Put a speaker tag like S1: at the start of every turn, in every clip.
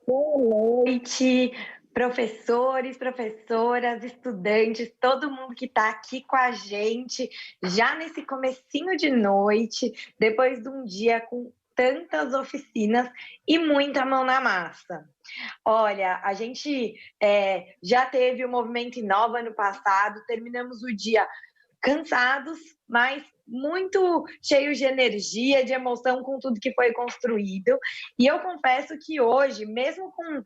S1: Boa noite, professores, professoras, estudantes, todo mundo que está aqui com a gente, já nesse comecinho de noite, depois de um dia com tantas oficinas e muita mão na massa. Olha, a gente já teve o Movimento Inova no passado, terminamos o dia cansados, mas muito cheios de energia, de emoção com tudo que foi construído. E eu confesso que hoje, mesmo com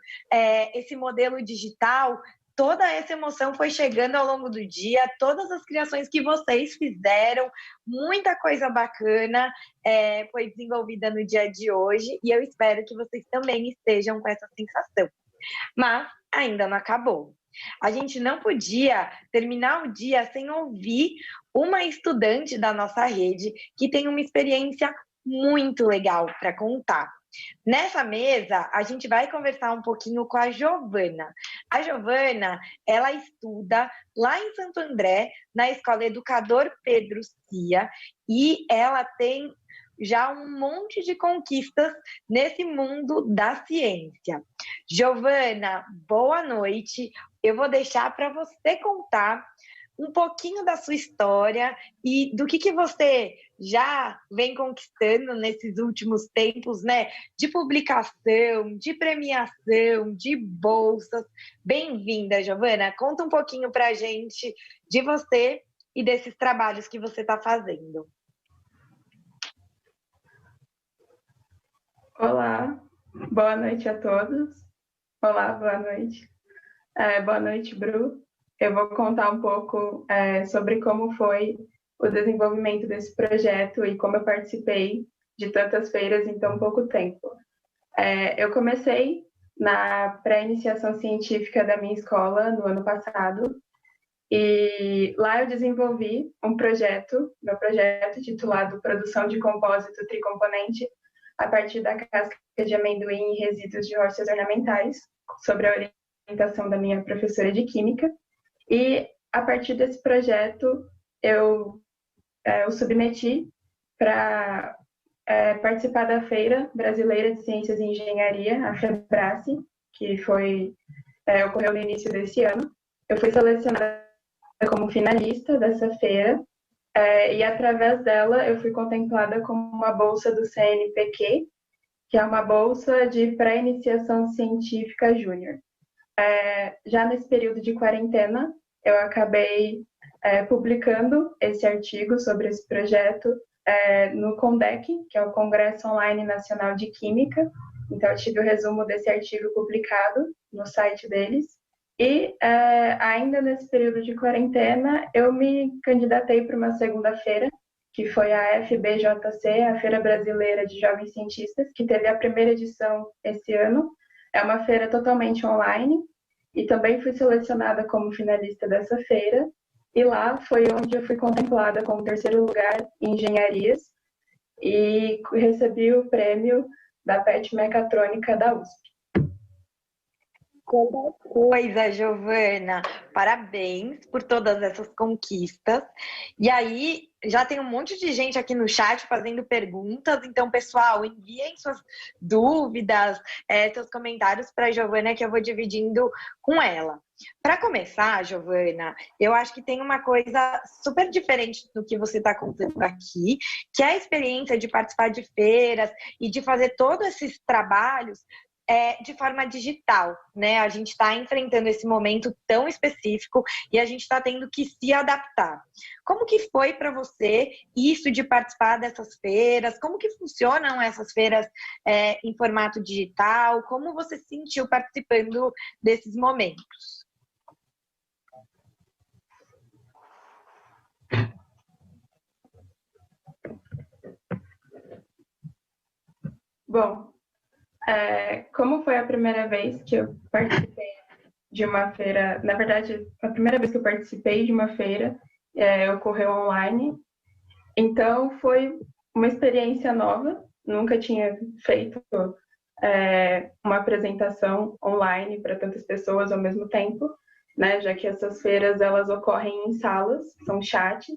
S1: esse modelo digital, toda essa emoção foi chegando ao longo do dia, todas as criações que vocês fizeram, muita coisa bacana foi desenvolvida no dia de hoje, e eu espero que vocês também estejam com essa sensação. Mas ainda não acabou. A gente não podia terminar o dia sem ouvir uma estudante da nossa rede que tem uma experiência muito legal para contar. Nessa mesa, a gente vai conversar um pouquinho com a Giovana. A Giovana, ela estuda lá em Santo André, na Escola Educador Pedro Cia, e ela tem já um monte de conquistas nesse mundo da ciência. Giovana, boa noite. Eu vou deixar para você contar um pouquinho da sua história e do que você já vem conquistando nesses últimos tempos, né? De publicação, de premiação, de bolsas. Bem-vinda, Giovana. Conta um pouquinho para a gente de você e desses trabalhos que você está fazendo.
S2: Olá, boa noite a todos. Olá, boa noite. Boa noite, Bru. Eu vou contar um pouco sobre como foi o desenvolvimento desse projeto e como eu participei de tantas feiras em tão pouco tempo. Eu comecei na pré-iniciação científica da minha escola no ano passado e lá eu desenvolvi meu projeto titulado Produção de Compósito Tricomponente a partir da casca de amendoim e resíduos de rochas ornamentais, sobre a orientação da minha professora de Química. E, a partir desse projeto, eu o submeti para participar da Feira Brasileira de Ciências e Engenharia, a FEBRACE, que ocorreu no início desse ano. Eu fui selecionada como finalista dessa feira, e através dela eu fui contemplada com uma bolsa do CNPq, que é uma bolsa de pré-iniciação científica júnior. Já nesse período de quarentena, eu acabei publicando esse artigo sobre esse projeto no CONDEC, que é o Congresso Online Nacional de Química. Então, eu tive o resumo desse artigo publicado no site deles. E, ainda nesse período de quarentena, eu me candidatei para uma segunda feira, que foi a FBJC, a Feira Brasileira de Jovens Cientistas, que teve a primeira edição esse ano. É uma feira totalmente online, e também fui selecionada como finalista dessa feira. E lá foi onde eu fui contemplada com o terceiro lugar em engenharias, e recebi o prêmio da PET Mecatrônica da USP.
S1: Coisa, Giovana, parabéns por todas essas conquistas. E aí, já tem um monte de gente aqui no chat fazendo perguntas, então, pessoal, enviem suas dúvidas, seus comentários para a Giovana, que eu vou dividindo com ela. Para começar, Giovana, eu acho que tem uma coisa super diferente do que você está contando aqui, que é a experiência de participar de feiras e de fazer todos esses trabalhos de forma digital, né? A gente está enfrentando esse momento tão específico e a gente está tendo que se adaptar. Como que foi para você isso de participar dessas feiras? Como que funcionam essas feiras em formato digital? Como você se sentiu participando desses momentos?
S2: Bom, como foi a primeira vez que eu participei de uma feira, na verdade, a primeira vez que eu participei de uma feira ocorreu online, então foi uma experiência nova, nunca tinha feito uma apresentação online para tantas pessoas ao mesmo tempo, né, já que essas feiras elas ocorrem em salas, são chats,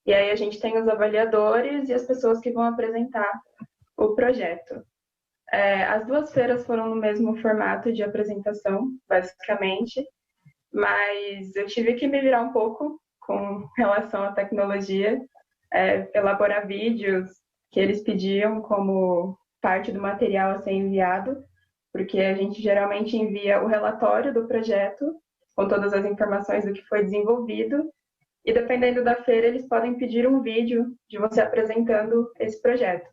S2: e aí a gente tem os avaliadores e as pessoas que vão apresentar o projeto. As duas feiras foram no mesmo formato de apresentação, basicamente, mas eu tive que me virar um pouco com relação à tecnologia, elaborar vídeos que eles pediam como parte do material a ser enviado, porque a gente geralmente envia o relatório do projeto, com todas as informações do que foi desenvolvido, e dependendo da feira, eles podem pedir um vídeo de você apresentando esse projeto.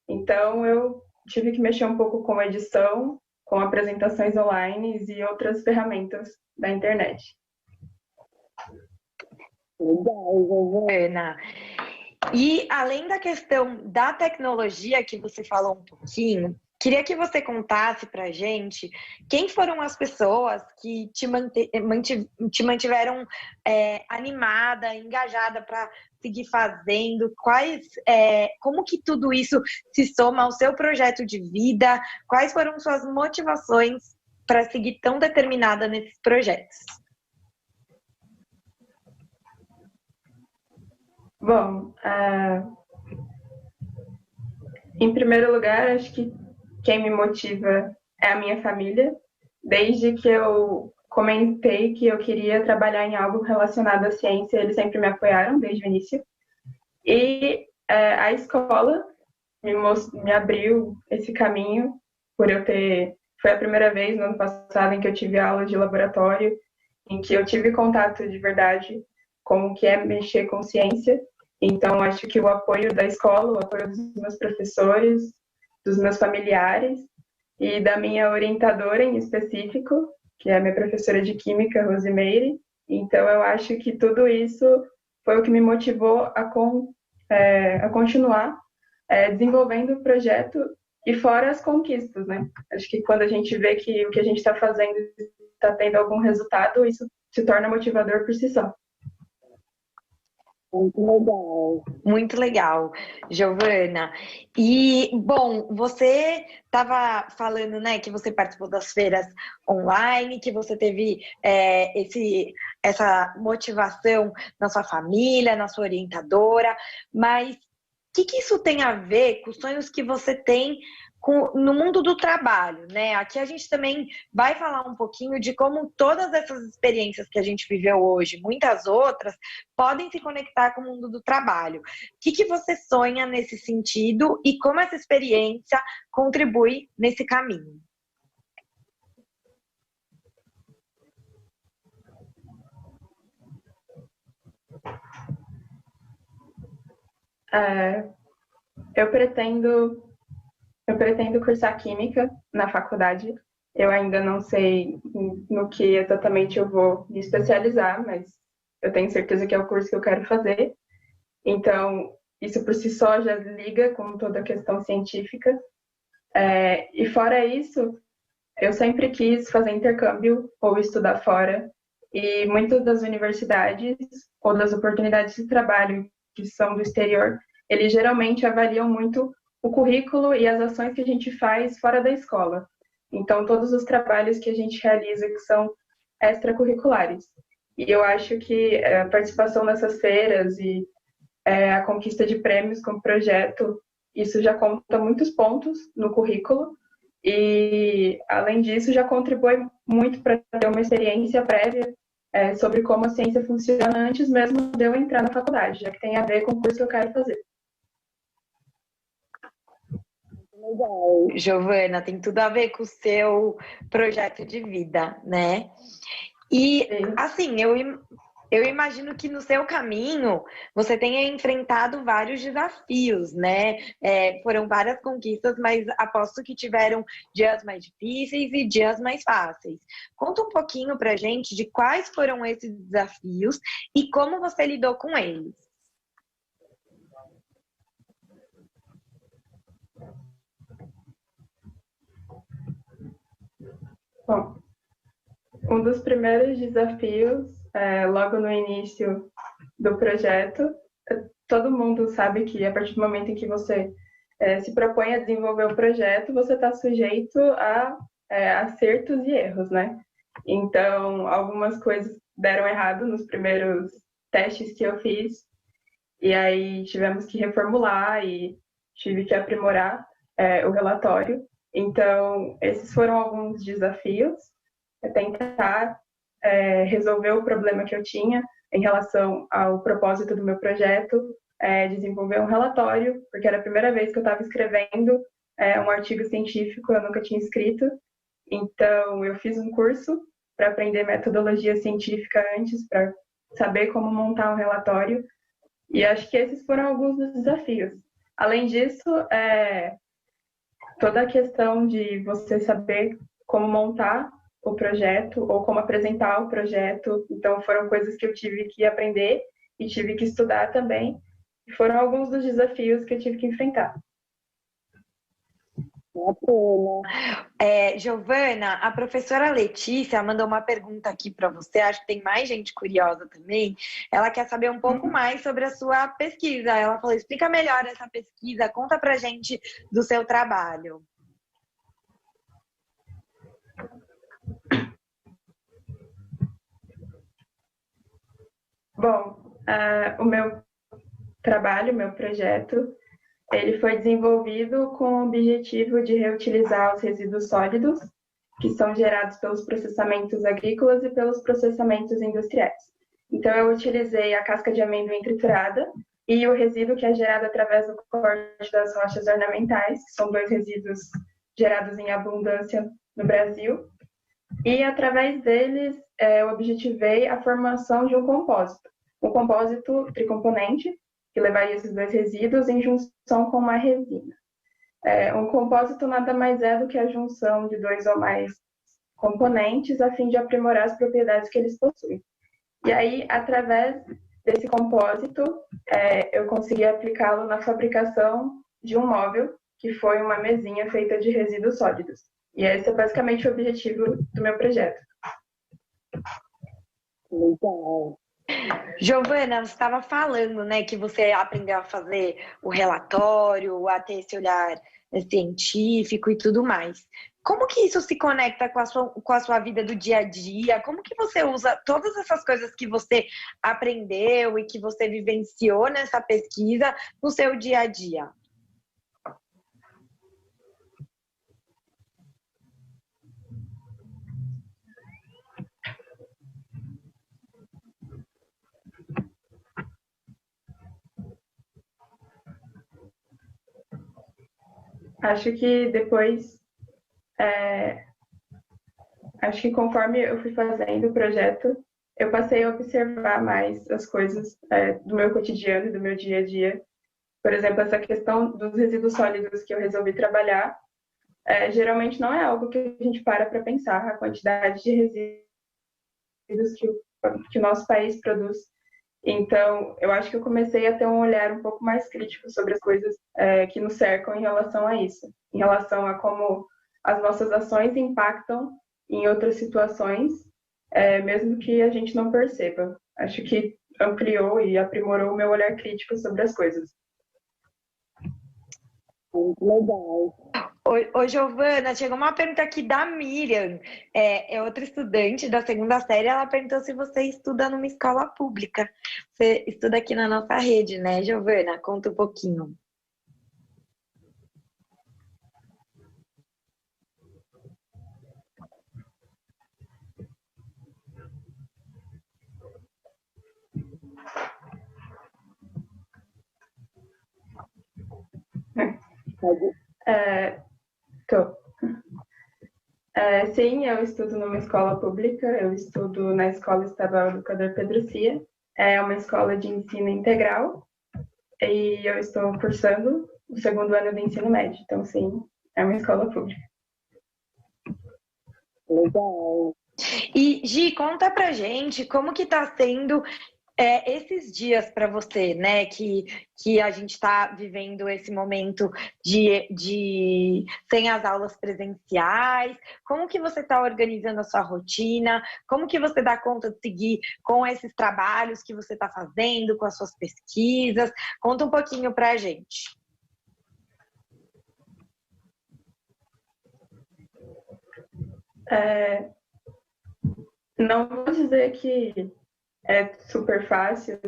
S2: Então, eu tive que mexer um pouco com edição, com apresentações online e outras ferramentas da internet.
S1: Legal, Giovana. E além da questão da tecnologia que você falou um pouquinho, queria que você contasse pra gente quem foram as pessoas que te mantiveram animada, engajada para seguir fazendo, como que tudo isso se soma ao seu projeto de vida, quais foram suas motivações para seguir tão determinada nesses projetos?
S2: Bom, em primeiro lugar, acho que quem me motiva é a minha família. Desde que eu comentei que eu queria trabalhar em algo relacionado à ciência, eles sempre me apoiaram desde o início. E a escola me abriu esse caminho, por eu ter... Foi a primeira vez no ano passado em que eu tive aula de laboratório, em que eu tive contato de verdade com o que é mexer com ciência. Então, acho que o apoio da escola, o apoio dos meus professores, dos meus familiares e da minha orientadora em específico, que é a minha professora de Química, Rosimeire. Então, eu acho que tudo isso foi o que me motivou a continuar desenvolvendo o projeto e fora as conquistas, né? Acho que quando a gente vê que o que a gente está fazendo está tendo algum resultado, isso se torna motivador por si só.
S1: Muito legal, Giovana. E, bom, você estava falando, né, que você participou das feiras online, que você teve essa motivação na sua família, na sua orientadora, mas o que isso tem a ver com os sonhos que você tem no mundo do trabalho, né? Aqui a gente também vai falar um pouquinho de como todas essas experiências que a gente viveu hoje, muitas outras, podem se conectar com o mundo do trabalho. O que você sonha nesse sentido e como essa experiência contribui nesse caminho?
S2: Eu pretendo cursar Química na faculdade. Eu ainda não sei no que exatamente eu vou me especializar, mas eu tenho certeza que é o curso que eu quero fazer. Então, isso por si só já liga com toda a questão científica. E fora isso, eu sempre quis fazer intercâmbio ou estudar fora. E muitas das universidades ou das oportunidades de trabalho que são do exterior, eles geralmente avaliam muito o currículo e as ações que a gente faz fora da escola. Então, todos os trabalhos que a gente realiza que são extracurriculares. E eu acho que a participação nessas feiras e a conquista de prêmios com o projeto, isso já conta muitos pontos no currículo. E, além disso, já contribui muito para ter uma experiência prévia sobre como a ciência funciona antes mesmo de eu entrar na faculdade, já que tem a ver com o curso que eu quero fazer.
S1: Legal, Giovana, tem tudo a ver com o seu projeto de vida, né? E, assim, eu imagino que no seu caminho você tenha enfrentado vários desafios, né? Foram várias conquistas, mas aposto que tiveram dias mais difíceis e dias mais fáceis. Conta um pouquinho pra gente de quais foram esses desafios e como você lidou com eles.
S2: Bom, um dos primeiros desafios, logo no início do projeto, todo mundo sabe que a partir do momento em que você se propõe a desenvolver o projeto, você está sujeito a acertos e erros, né? Então, algumas coisas deram errado nos primeiros testes que eu fiz, e aí tivemos que reformular e tive que aprimorar o relatório. Então, esses foram alguns desafios, tentar resolver o problema que eu tinha em relação ao propósito do meu projeto, desenvolver um relatório, porque era a primeira vez que eu estava escrevendo um artigo científico, eu nunca tinha escrito. Então, eu fiz um curso para aprender metodologia científica antes, para saber como montar um relatório. E acho que esses foram alguns dos desafios. Além disso, toda a questão de você saber como montar o projeto ou como apresentar o projeto. Então, foram coisas que eu tive que aprender e tive que estudar também. E foram alguns dos desafios que eu tive que enfrentar.
S1: Giovana, a professora Letícia mandou uma pergunta aqui para você, acho que tem mais gente curiosa também. Ela quer saber um pouco mais sobre a sua pesquisa. Ela falou, explica melhor essa pesquisa, conta pra gente do seu trabalho.
S2: Bom, o meu trabalho, meu projeto, ele foi desenvolvido com o objetivo de reutilizar os resíduos sólidos que são gerados pelos processamentos agrícolas e pelos processamentos industriais. Então, eu utilizei a casca de amendoim triturada e o resíduo que é gerado através do corte das rochas ornamentais, que são 2 resíduos gerados em abundância no Brasil. E, através deles, eu objetivei a formação de um compósito tricomponente, que levaria esses 2 resíduos em junção com uma resina. Um compósito nada mais é do que a junção de 2 ou mais componentes a fim de aprimorar as propriedades que eles possuem. E aí, através desse compósito, eu consegui aplicá-lo na fabricação de um móvel, que foi uma mesinha feita de resíduos sólidos. E esse é basicamente o objetivo do meu projeto.
S1: Legal. Giovana, você estava falando, né, que você aprendeu a fazer o relatório, a ter esse olhar científico e tudo mais. Como que isso se conecta com a sua vida do dia a dia? Como que você usa todas essas coisas que você aprendeu e que você vivenciou nessa pesquisa no seu dia a dia?
S2: Acho que depois, acho que conforme eu fui fazendo o projeto, eu passei a observar mais as coisas do meu cotidiano e do meu dia a dia. Por exemplo, essa questão dos resíduos sólidos que eu resolvi trabalhar, geralmente não é algo que a gente para pensar, a quantidade de resíduos que o nosso país produz. Então, eu acho que eu comecei a ter um olhar um pouco mais crítico sobre as coisas que nos cercam em relação a isso, em relação a como as nossas ações impactam em outras situações, mesmo que a gente não perceba. Acho que ampliou e aprimorou o meu olhar crítico sobre as coisas.
S1: Muito legal. Ô, Giovana, chegou uma pergunta aqui da Miriam, é outra estudante da 2ª série, ela perguntou se você estuda numa escola pública. Você estuda aqui na nossa rede, né, Giovana? Conta um pouquinho.
S2: Sim, eu estudo numa escola pública, eu estudo na Escola Estadual Educador Pedro Cia, é uma escola de ensino integral, e eu estou cursando o 2º ano do ensino médio, então sim, é uma escola pública.
S1: Legal. E, Gi, conta pra gente como que tá sendo esses dias para você, né, que a gente está vivendo esse momento de sem as aulas presenciais, como que você está organizando a sua rotina, como que você dá conta de seguir com esses trabalhos que você está fazendo, com as suas pesquisas, conta um pouquinho para a gente.
S2: Não vou dizer que é super fácil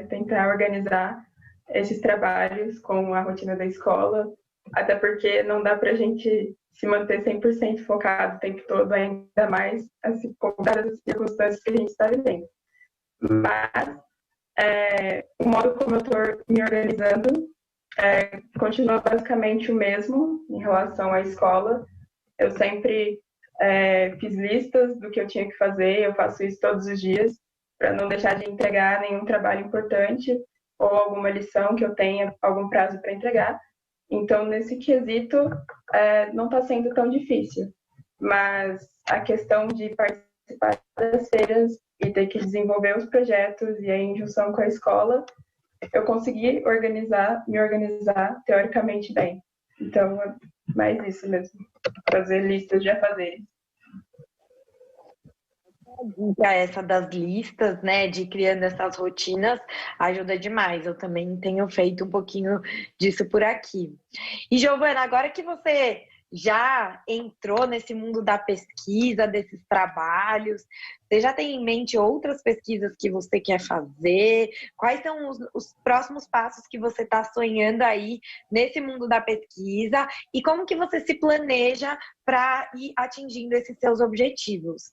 S2: tentar organizar esses trabalhos com a rotina da escola. até porque não dá para a gente se manter 100% focado o tempo todo, ainda mais assim, com as circunstâncias que a gente está vivendo. Mas o modo como eu estou me organizando continua basicamente o mesmo em relação à escola. Eu sempre fiz listas do que eu tinha que fazer, eu faço isso todos os dias, para não deixar de entregar nenhum trabalho importante ou alguma lição que eu tenha algum prazo para entregar. Então, nesse quesito, não está sendo tão difícil. Mas a questão de participar das feiras e ter que desenvolver os projetos e aí, em junção com a escola, eu consegui me organizar teoricamente bem. Então, é mais isso mesmo, fazer listas de afazeres.
S1: Essa das listas, né, de criando essas rotinas, ajuda demais. Eu também tenho feito um pouquinho disso por aqui. E, Giovana, agora que você já entrou nesse mundo da pesquisa, desses trabalhos, você já tem em mente outras pesquisas que você quer fazer? Quais são os próximos passos que você está sonhando aí nesse mundo da pesquisa? E como que você se planeja para ir atingindo esses seus objetivos?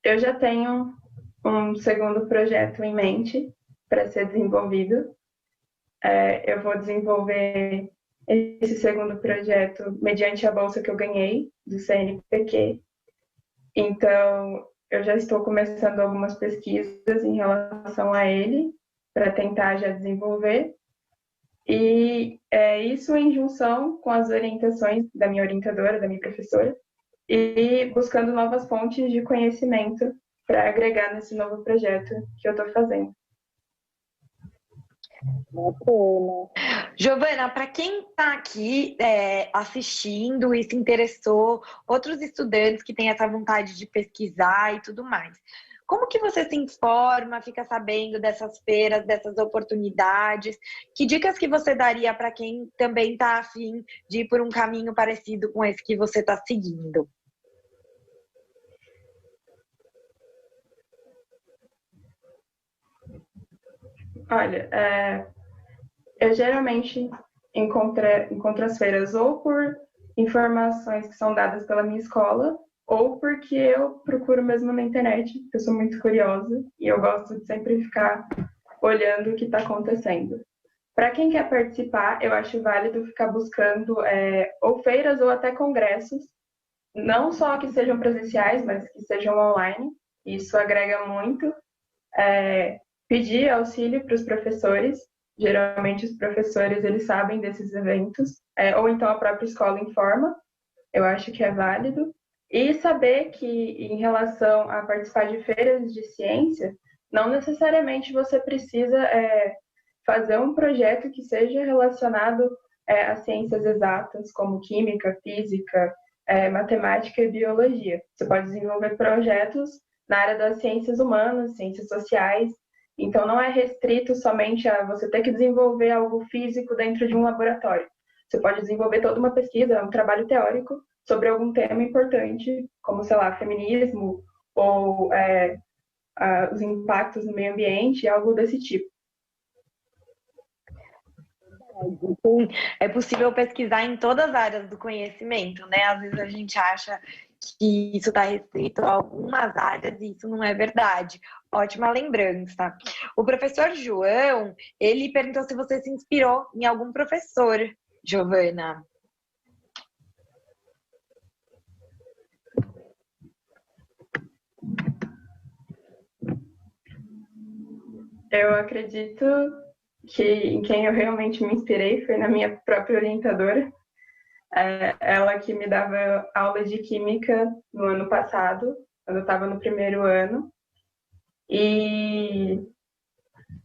S2: Eu já tenho um segundo projeto em mente para ser desenvolvido. Eu vou desenvolver esse segundo projeto mediante a bolsa que eu ganhei do CNPq. Então, eu já estou começando algumas pesquisas em relação a ele, para tentar já desenvolver. E isso em junção com as orientações da minha orientadora, da minha professora, e buscando novas fontes de conhecimento para agregar nesse novo projeto que eu estou fazendo.
S1: Giovana, para quem está aqui assistindo e se interessou, outros estudantes que têm essa vontade de pesquisar e tudo mais, como que você se informa, fica sabendo dessas feiras, dessas oportunidades? Que dicas que você daria para quem também está afim de ir por um caminho parecido com esse que você está seguindo?
S2: Olha, eu geralmente encontro as feiras ou por informações que são dadas pela minha escola, ou porque eu procuro mesmo na internet, porque eu sou muito curiosa e eu gosto de sempre ficar olhando o que está acontecendo. Para quem quer participar, eu acho válido ficar buscando ou feiras ou até congressos, não só que sejam presenciais, mas que sejam online. Isso agrega muito. Pedir auxílio para os professores. Geralmente os professores eles sabem desses eventos, ou então a própria escola informa. Eu acho que é válido. E saber que, em relação a participar de feiras de ciência, não necessariamente você precisa fazer um projeto que seja relacionado a ciências exatas, como química, física, matemática e biologia. Você pode desenvolver projetos na área das ciências humanas, ciências sociais. Então, não é restrito somente a você ter que desenvolver algo físico dentro de um laboratório. Você pode desenvolver toda uma pesquisa, um trabalho teórico sobre algum tema importante, como, sei lá, feminismo ou os impactos no meio ambiente, algo desse tipo.
S1: É possível pesquisar em todas as áreas do conhecimento, né? Às vezes a gente acha que isso está restrito a algumas áreas e isso não é verdade. Ótima lembrança. O professor João, ele perguntou se você se inspirou em algum professor, Giovana.
S2: Eu acredito que em quem eu realmente me inspirei foi na minha própria orientadora. Ela que me dava aula de química no ano passado, quando eu estava no primeiro ano. E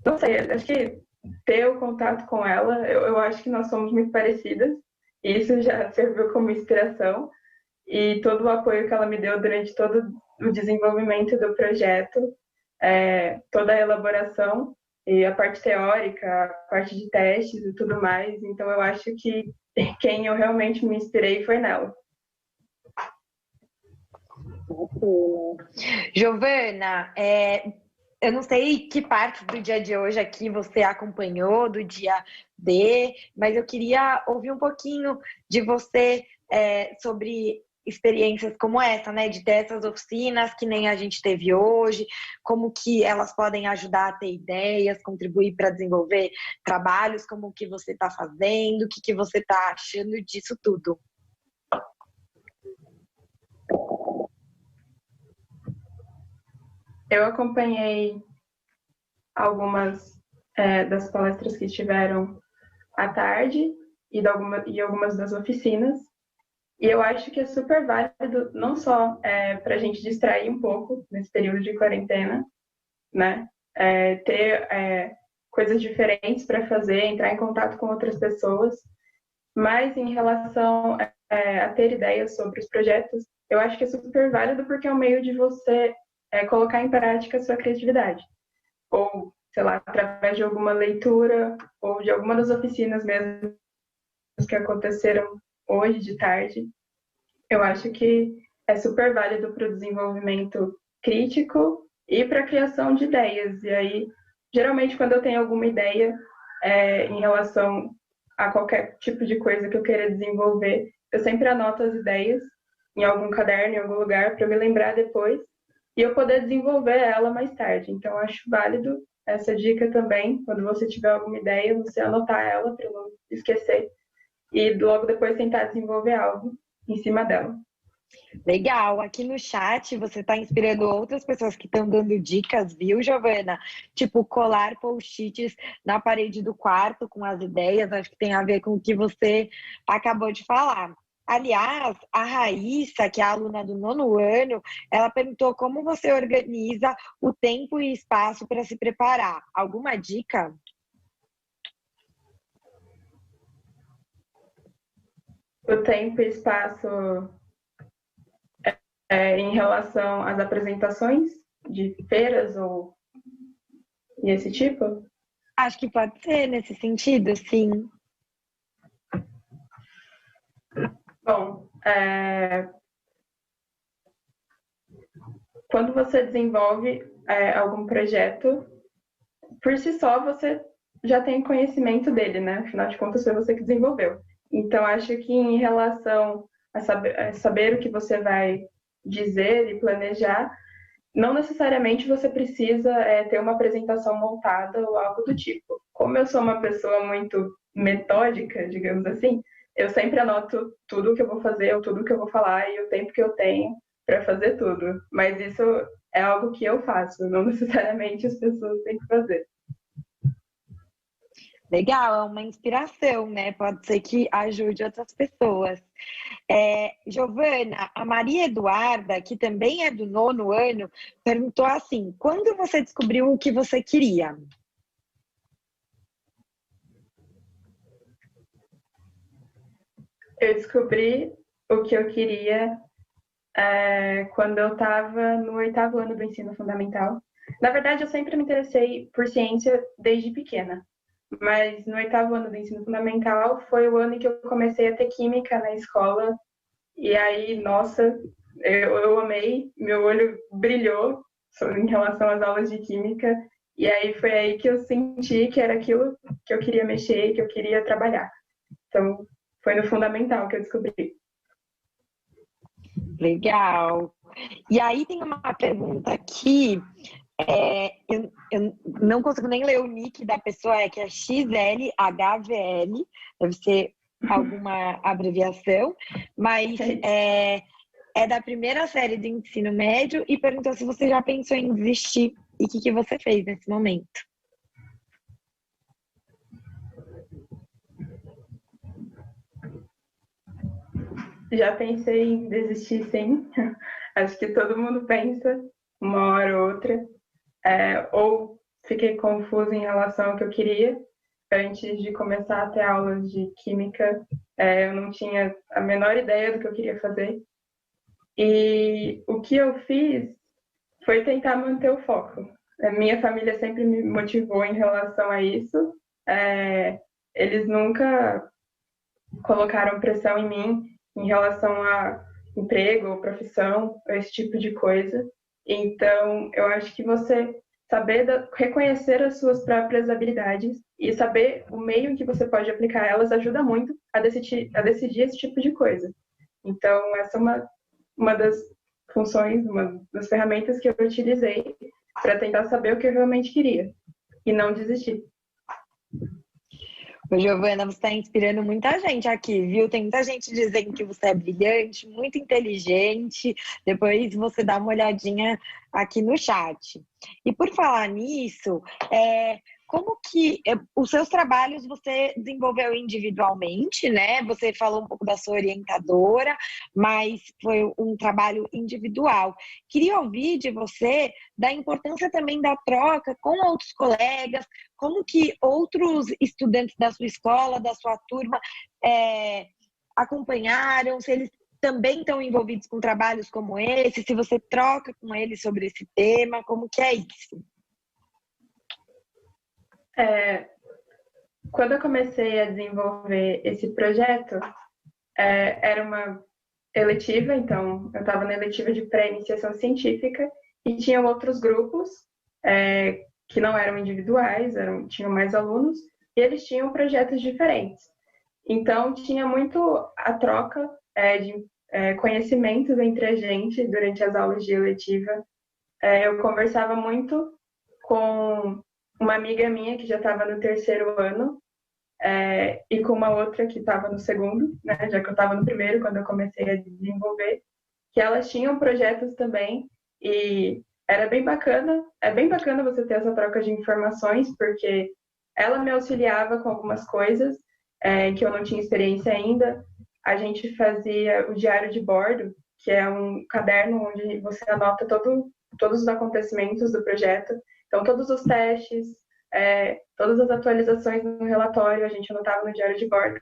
S2: não sei, acho que ter o contato com ela, eu acho que nós somos muito parecidas. E isso já serviu como inspiração. E todo o apoio que ela me deu durante todo o desenvolvimento do projeto, toda a elaboração e a parte teórica, a parte de testes e tudo mais. Então, eu acho que quem eu realmente me inspirei foi nela.
S1: Giovana, eu não sei que parte do dia de hoje aqui você acompanhou, do dia D, mas eu queria ouvir um pouquinho de você sobre experiências como essa, né? De ter essas oficinas que nem a gente teve hoje, como que elas podem ajudar a ter ideias, contribuir para desenvolver trabalhos, como que você está fazendo, o que que você está achando disso tudo.
S2: Eu acompanhei algumas das palestras que tiveram à tarde e algumas das oficinas. E eu acho que é super válido, não só para a gente distrair um pouco nesse período de quarentena, né? Ter coisas diferentes para fazer, entrar em contato com outras pessoas, mas em relação a ter ideias sobre os projetos, eu acho que é super válido porque é um meio de você colocar em prática a sua criatividade. Ou, sei lá, através de alguma leitura ou de alguma das oficinas mesmo que aconteceram hoje de tarde, eu acho que é super válido para o desenvolvimento crítico e para a criação de ideias. E aí, geralmente, quando eu tenho alguma ideia em relação a qualquer tipo de coisa que eu queira desenvolver, eu sempre anoto as ideias em algum caderno, em algum lugar, para me lembrar depois e eu poder desenvolver ela mais tarde. Então, eu acho válido essa dica também, quando você tiver alguma ideia, você anotar ela para não esquecer e logo depois tentar desenvolver algo em cima dela.
S1: Legal, aqui no chat você está inspirando outras pessoas que estão dando dicas, viu, Giovana? Tipo, colar post-its na parede do quarto com as ideias, acho que tem a ver com o que você acabou de falar. Aliás, a Raíssa, que é a aluna do 9º ano, ela perguntou como você organiza o tempo e espaço para se preparar. Alguma dica?
S2: O tempo e espaço em relação às apresentações de feiras ou esse tipo?
S1: Acho que pode ser nesse sentido, sim.
S2: Bom, quando você desenvolve algum projeto, por si só você já tem conhecimento dele, né? Afinal de contas, foi você que desenvolveu. Então, acho que em relação a saber o que você vai dizer e planejar, não necessariamente você precisa ter uma apresentação montada ou algo do tipo. Como eu sou uma pessoa muito metódica, digamos assim, eu sempre anoto tudo o que eu vou fazer, ou tudo o que eu vou falar e o tempo que eu tenho para fazer tudo. Mas isso é algo que eu faço, não necessariamente as pessoas têm que fazer.
S1: Legal, é uma inspiração, né? Pode ser que ajude outras pessoas. Giovana, a Maria Eduarda, que também é do 9º ano, perguntou assim: quando você descobriu o que você queria?
S2: Eu descobri o que eu queria quando eu estava no 8º ano do ensino fundamental. Na verdade, eu sempre me interessei por ciência desde pequena. Mas no 8º ano do ensino fundamental foi o ano em que eu comecei a ter química na escola. E aí, nossa, eu amei, meu olho brilhou em relação às aulas de química. E aí foi aí que eu senti que era aquilo que eu queria mexer, que eu queria trabalhar. Então, foi no fundamental que eu descobri.
S1: Legal. E aí tem uma pergunta aqui. Eu não consigo nem ler o nick da pessoa, que é XLHVL, deve ser alguma abreviação, mas é da primeira série do ensino médio e perguntou se você já pensou em desistir e o que você fez nesse momento.
S2: Já pensei em desistir, sim. Acho que todo mundo pensa, uma hora ou outra. Ou fiquei confusa em relação ao que eu queria. Antes de começar a ter aulas de química, eu não tinha a menor ideia do que eu queria fazer. E o que eu fiz foi tentar manter o foco. A minha família sempre me motivou em relação a isso. Eles nunca colocaram pressão em mim em relação a emprego ou profissão, esse tipo de coisa. Então, eu acho que você saber reconhecer as suas próprias habilidades e saber o meio em que você pode aplicar elas ajuda muito a decidir esse tipo de coisa. Então, essa é uma das funções, uma das ferramentas que eu utilizei para tentar saber o que eu realmente queria e não desistir.
S1: Ô, Giovana, você está inspirando muita gente aqui, viu? Tem muita gente dizendo que você é brilhante, muito inteligente. Depois você dá uma olhadinha aqui no chat. E por falar nisso, como que os seus trabalhos você desenvolveu individualmente, né? Você falou um pouco da sua orientadora, mas foi um trabalho individual. Queria ouvir de você da importância também da troca com outros colegas, como que outros estudantes da sua escola, da sua turma, acompanharam, se eles também estão envolvidos com trabalhos como esse, se você troca com eles sobre esse tema, como que é isso?
S2: Quando eu comecei a desenvolver esse projeto, era uma eletiva, então eu estava na eletiva de pré-iniciação científica e tinham outros grupos que não eram individuais, tinham mais alunos, e eles tinham projetos diferentes. Então, tinha muito a troca de conhecimentos entre a gente durante as aulas de eletiva. Eu conversava muito com uma amiga minha que já estava no terceiro ano e com uma outra que estava no segundo, né, já que eu estava no primeiro quando eu comecei a desenvolver, que elas tinham projetos também e era bem bacana. É bem bacana você ter essa troca de informações, porque ela me auxiliava com algumas coisas que eu não tinha experiência ainda. A gente fazia o diário de bordo, que é um caderno onde você anota todos os acontecimentos do projeto. Então, todos os testes, todas as atualizações no relatório, a gente anotava no diário de bordo.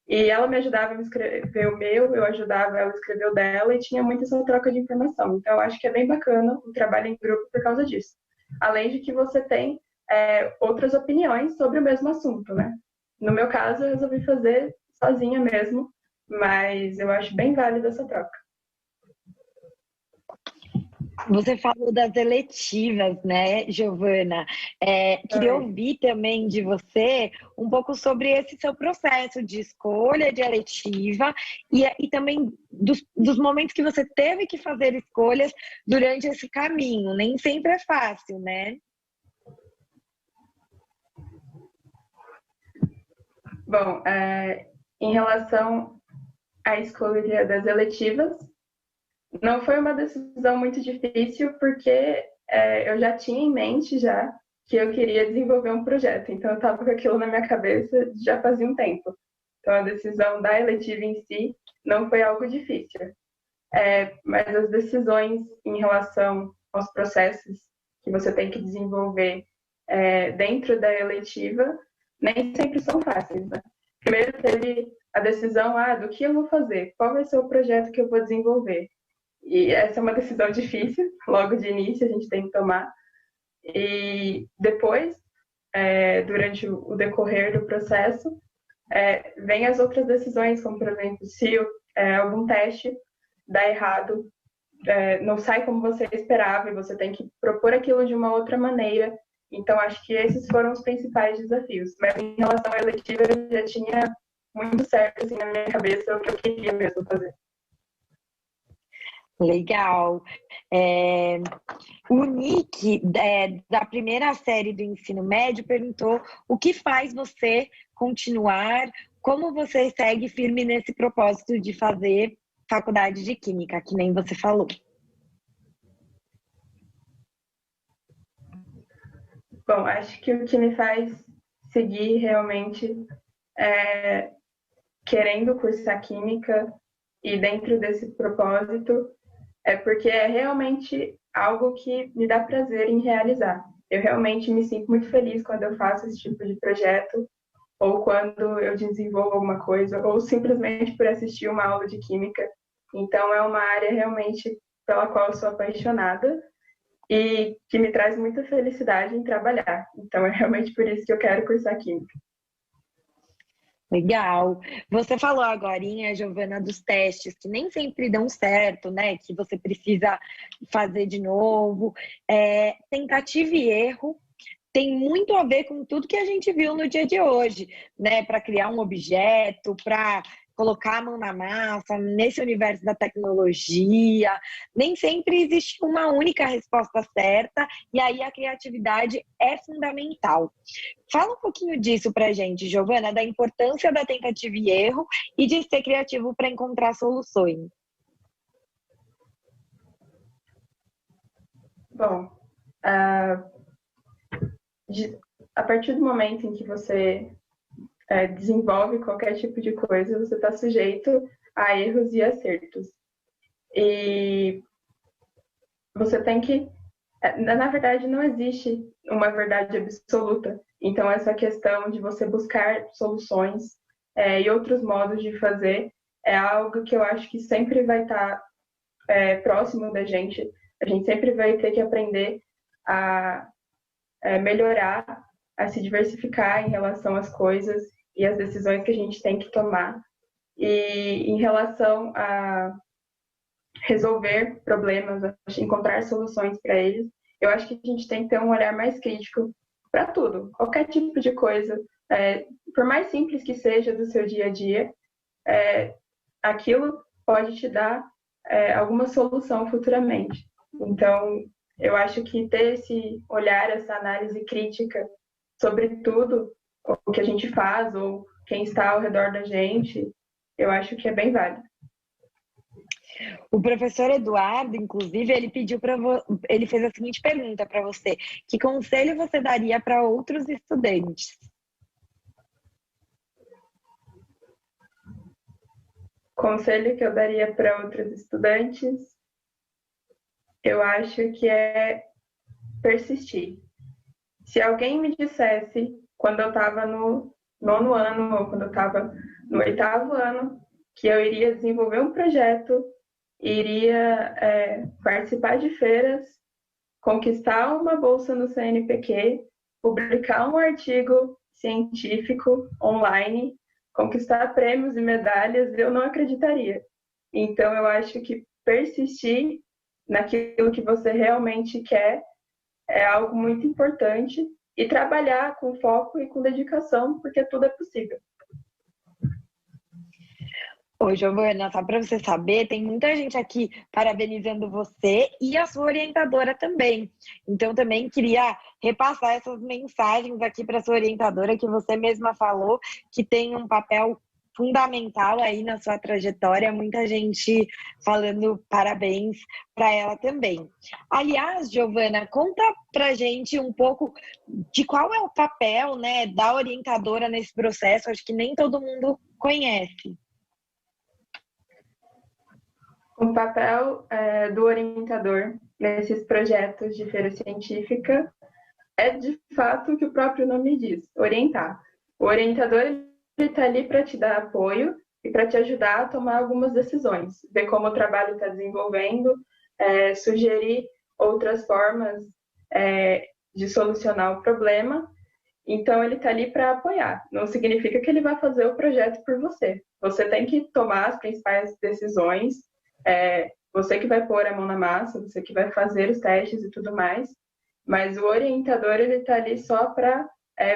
S2: E ela me ajudava a escrever o meu, eu ajudava ela a escrever o dela, e tinha muita essa troca de informação. Então, eu acho que é bem bacana o trabalho em grupo por causa disso. Além de que você tem outras opiniões sobre o mesmo assunto, né? No meu caso, eu resolvi fazer sozinha mesmo, mas eu acho bem válida essa troca.
S1: Você falou das eletivas, né, Giovana? Queria ouvir também de você um pouco sobre esse seu processo de escolha de eletiva e também dos momentos que você teve que fazer escolhas durante esse caminho. Nem sempre é fácil, né?
S2: Bom, em relação à escolha das eletivas, não foi uma decisão muito difícil, porque eu já tinha em mente já que eu queria desenvolver um projeto. Então, eu estava com aquilo na minha cabeça já fazia um tempo. Então, a decisão da eletiva em si não foi algo difícil. Mas as decisões em relação aos processos que você tem que desenvolver dentro da eletiva nem sempre são fáceis, né? Primeiro teve a decisão do que eu vou fazer, qual vai ser o projeto que eu vou desenvolver. E essa é uma decisão difícil, logo de início a gente tem que tomar. E depois, durante o decorrer do processo, vem as outras decisões, como, por exemplo, se algum teste dá errado, não sai como você esperava e você tem que propor aquilo de uma outra maneira. Então, acho que esses foram os principais desafios. Mas em relação à eletiva, eu já tinha muito certo assim, na minha cabeça o que eu queria mesmo fazer.
S1: Legal. O Nick, da primeira série do ensino médio, perguntou o que faz você continuar, como você segue firme nesse propósito de fazer faculdade de Química, que nem você falou.
S2: Bom, acho que o que me faz seguir realmente querendo cursar Química e dentro desse propósito porque é realmente algo que me dá prazer em realizar. Eu realmente me sinto muito feliz quando eu faço esse tipo de projeto, ou quando eu desenvolvo alguma coisa, ou simplesmente por assistir uma aula de Química. Então, é uma área realmente pela qual eu sou apaixonada e que me traz muita felicidade em trabalhar. Então, é realmente por isso que eu quero cursar Química.
S1: Legal. Você falou agorinha, Giovana, dos testes que nem sempre dão certo, né? Que você precisa fazer de novo. Tentativa e erro tem muito a ver com tudo que a gente viu no dia de hoje, né? Para criar um objeto, para colocar a mão na massa, nesse universo da tecnologia. Nem sempre existe uma única resposta certa, e aí a criatividade é fundamental. Fala um pouquinho disso pra gente, Giovana, da importância da tentativa e erro e de ser criativo para encontrar soluções.
S2: Bom, a partir do momento em que você desenvolve qualquer tipo de coisa, você está sujeito a erros e acertos. E você tem que... Na verdade, não existe uma verdade absoluta. Então, essa questão de você buscar soluções e outros modos de fazer é algo que eu acho que sempre vai estar próximo da gente. A gente sempre vai ter que aprender a melhorar, a se diversificar em relação às coisas e às decisões que a gente tem que tomar. E em relação a resolver problemas, encontrar soluções para eles, eu acho que a gente tem que ter um olhar mais crítico para tudo, qualquer tipo de coisa, por mais simples que seja do seu dia a dia, aquilo pode te dar alguma solução futuramente. Então, eu acho que ter esse olhar, essa análise crítica sobre tudo o que a gente faz ou quem está ao redor da gente, eu acho que é bem válido.
S1: O professor Eduardo, inclusive, ele fez a seguinte pergunta para você: que conselho você daria para outros estudantes?
S2: Conselho que eu daria para outros estudantes, eu acho que é persistir. Se alguém me dissesse, quando eu estava no 9º ano ou quando eu estava no 8º ano, que eu iria desenvolver um projeto, iria participar de feiras, conquistar uma bolsa no CNPq, publicar um artigo científico online, conquistar prêmios e medalhas, eu não acreditaria. Então, eu acho que persistir naquilo que você realmente quer é algo muito importante e trabalhar com foco e com dedicação, porque tudo é possível.
S1: Ô, Giovana, só para você saber, tem muita gente aqui parabenizando você e a sua orientadora também. Então, também queria repassar essas mensagens aqui para sua orientadora, que você mesma falou que tem um papel fundamental aí na sua trajetória. Muita gente falando parabéns para ela também. Aliás, Giovana, conta pra gente um pouco de qual é o papel, né, da orientadora nesse processo. Acho que nem todo mundo conhece.
S2: O papel do orientador nesses projetos de feira científica é, de fato, o que o próprio nome diz, orientar. O orientador está ali para te dar apoio e para te ajudar a tomar algumas decisões, ver como o trabalho está desenvolvendo, sugerir outras formas de solucionar o problema. Então, ele está ali para apoiar. Não significa que ele vai fazer o projeto por você. Você tem que tomar as principais decisões, você que vai pôr a mão na massa, você que vai fazer os testes e tudo mais, mas o orientador ele está ali só para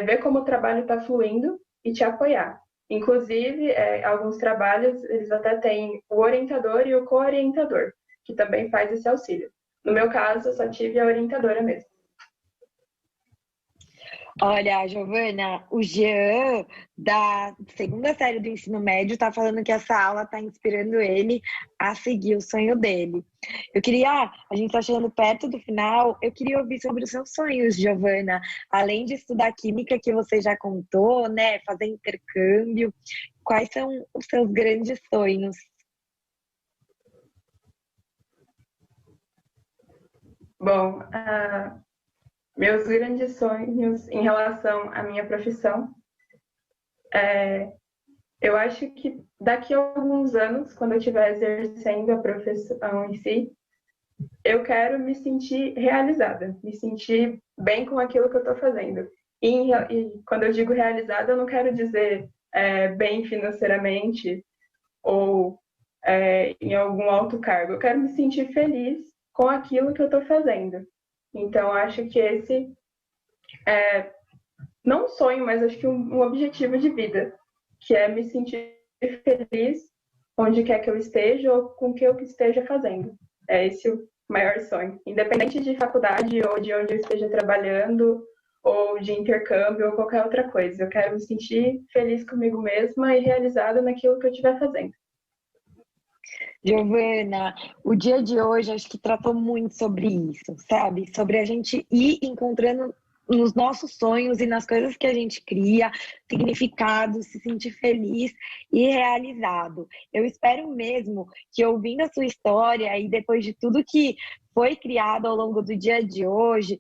S2: ver como o trabalho está fluindo e te apoiar. Inclusive, alguns trabalhos, eles até têm o orientador e o co-orientador, que também faz esse auxílio. No meu caso, eu só tive a orientadora mesmo.
S1: Olha, Giovana, o Jean, da segunda série do ensino médio, está falando que essa aula está inspirando ele a seguir o sonho dele. A gente está chegando perto do final, eu queria ouvir sobre os seus sonhos, Giovana. Além de estudar química, que você já contou, né, fazer intercâmbio, quais são os seus grandes sonhos?
S2: Bom, meus grandes sonhos em relação à minha profissão, eu acho que daqui a alguns anos, quando eu estiver exercendo a profissão em si, eu quero me sentir realizada, me sentir bem com aquilo que eu estou fazendo. E quando eu digo realizada, eu não quero dizer bem financeiramente ou em algum alto cargo. Eu quero me sentir feliz com aquilo que eu estou fazendo. Então, acho que esse é, não um sonho, mas acho que um objetivo de vida, que é me sentir feliz onde quer que eu esteja ou com o que eu esteja fazendo. É esse o maior sonho. Independente de faculdade ou de onde eu esteja trabalhando, ou de intercâmbio ou qualquer outra coisa. Eu quero me sentir feliz comigo mesma e realizada naquilo que eu estiver fazendo.
S1: Giovana, o dia de hoje acho que tratou muito sobre isso, sabe? Sobre a gente ir encontrando nos nossos sonhos e nas coisas que a gente cria, significado, se sentir feliz e realizado. Eu espero mesmo que, ouvindo a sua história e depois de tudo que foi criado ao longo do dia de hoje,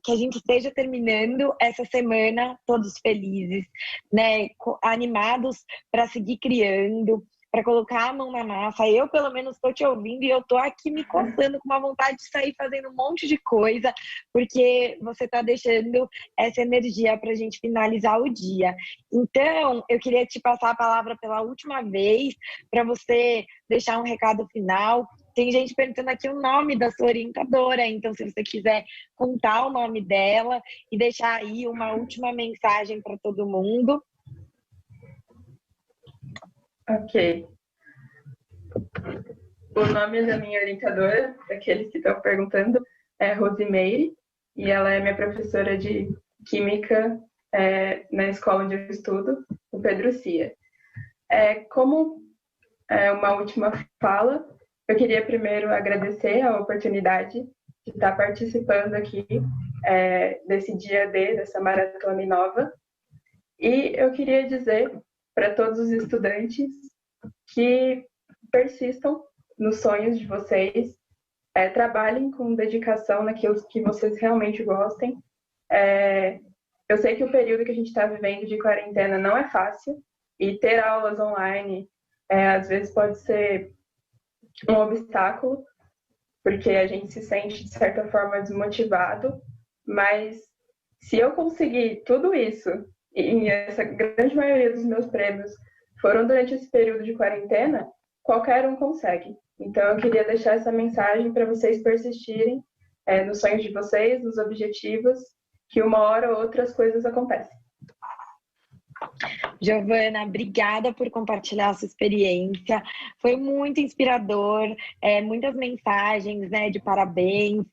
S1: que a gente esteja terminando essa semana todos felizes, né? Animados para seguir criando, para colocar a mão na massa. Eu, pelo menos, estou te ouvindo e eu estou aqui me coçando com uma vontade de sair fazendo um monte de coisa, porque você está deixando essa energia para a gente finalizar o dia. Então, eu queria te passar a palavra pela última vez, para você deixar um recado final. Tem gente perguntando aqui o nome da sua orientadora, então se você quiser contar o nome dela e deixar aí uma última mensagem para todo mundo.
S2: Ok. O nome da minha orientadora, daqueles que estão perguntando, é Rosimeire, e ela é minha professora de Química na escola onde eu estudo, o Pedro Cia. Como uma última fala, eu queria primeiro agradecer a oportunidade de estar participando aqui desse dia D, dessa Maratona Inova, e eu queria dizer para todos os estudantes que persistam nos sonhos de vocês, trabalhem com dedicação naquilo que vocês realmente gostem. Eu sei que o período que a gente está vivendo de quarentena não é fácil, e ter aulas online às vezes pode ser um obstáculo, porque a gente se sente, de certa forma, desmotivado, mas se eu conseguir tudo isso, e essa grande maioria dos meus prêmios foram durante esse período de quarentena, qualquer um consegue. Então, eu queria deixar essa mensagem para vocês persistirem nos sonhos de vocês, nos objetivos, que uma hora ou outra as coisas acontecem.
S1: Giovana, obrigada por compartilhar a sua experiência. Foi muito inspirador, muitas mensagens, né, de parabéns.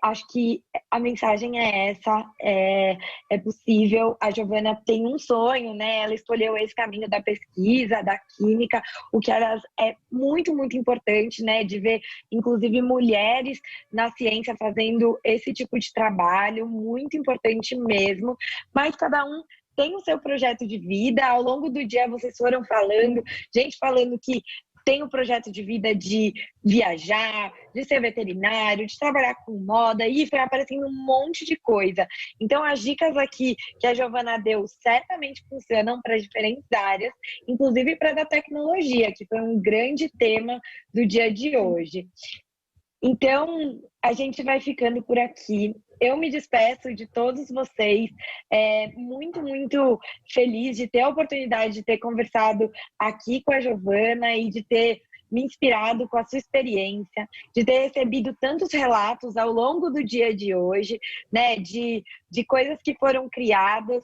S1: Acho que a mensagem é essa, é possível. A Giovana tem um sonho, né? Ela escolheu esse caminho da pesquisa, da química, o que é muito, muito importante, né? De ver, inclusive, mulheres na ciência fazendo esse tipo de trabalho, muito importante mesmo. Mas cada um tem o seu projeto de vida. Ao longo do dia vocês foram falando, gente falando que tem o projeto de vida de viajar, de ser veterinário, de trabalhar com moda, e foi aparecendo um monte de coisa. Então as dicas aqui que a Giovana deu certamente funcionam para diferentes áreas, inclusive para a da tecnologia, que foi um grande tema do dia de hoje. Então, a gente vai ficando por aqui. Eu me despeço de todos vocês, muito, muito feliz de ter a oportunidade de ter conversado aqui com a Giovana e de ter me inspirado com a sua experiência, de ter recebido tantos relatos ao longo do dia de hoje, né, de coisas que foram criadas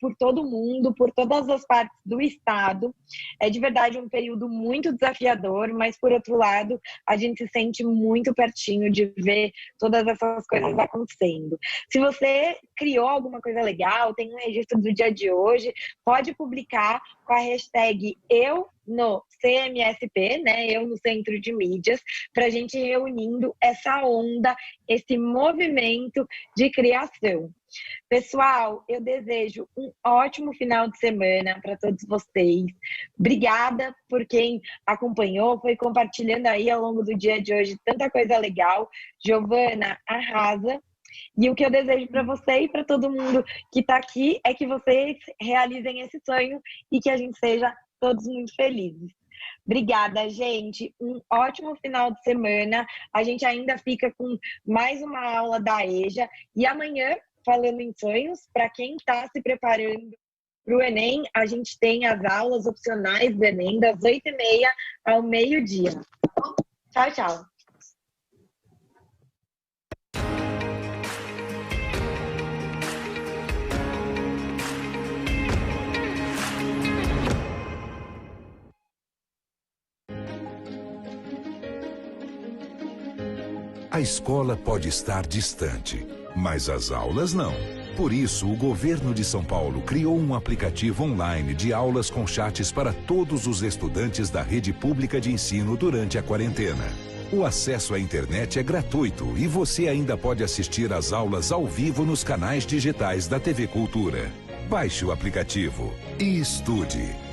S1: por todo mundo, por todas as partes do estado. É de verdade um período muito desafiador, mas por outro lado, a gente se sente muito pertinho de ver todas essas coisas acontecendo. Se você criou alguma coisa legal, tem um registro do dia de hoje, pode publicar com a hashtag eu no CMSP, né? Eu no Centro de Mídias, para a gente ir reunindo essa onda, esse movimento de criação. Pessoal, eu desejo um ótimo final de semana para todos vocês. Obrigada por quem acompanhou, foi compartilhando aí ao longo do dia de hoje tanta coisa legal. Giovana, arrasa. E o que eu desejo para você e para todo mundo que está aqui é que vocês realizem esse sonho e que a gente seja todos muito felizes. Obrigada, gente. Um ótimo final de semana. A gente ainda fica com mais uma aula da EJA. E amanhã, falando em sonhos, para quem está se preparando para o Enem, a gente tem as aulas opcionais do Enem das 8h30 ao meio-dia. Tchau, tchau.
S3: A escola pode estar distante, mas as aulas não. Por isso, o governo de São Paulo criou um aplicativo online de aulas com chats para todos os estudantes da rede pública de ensino durante a quarentena. O acesso à internet é gratuito e você ainda pode assistir às aulas ao vivo nos canais digitais da TV Cultura. Baixe o aplicativo e estude.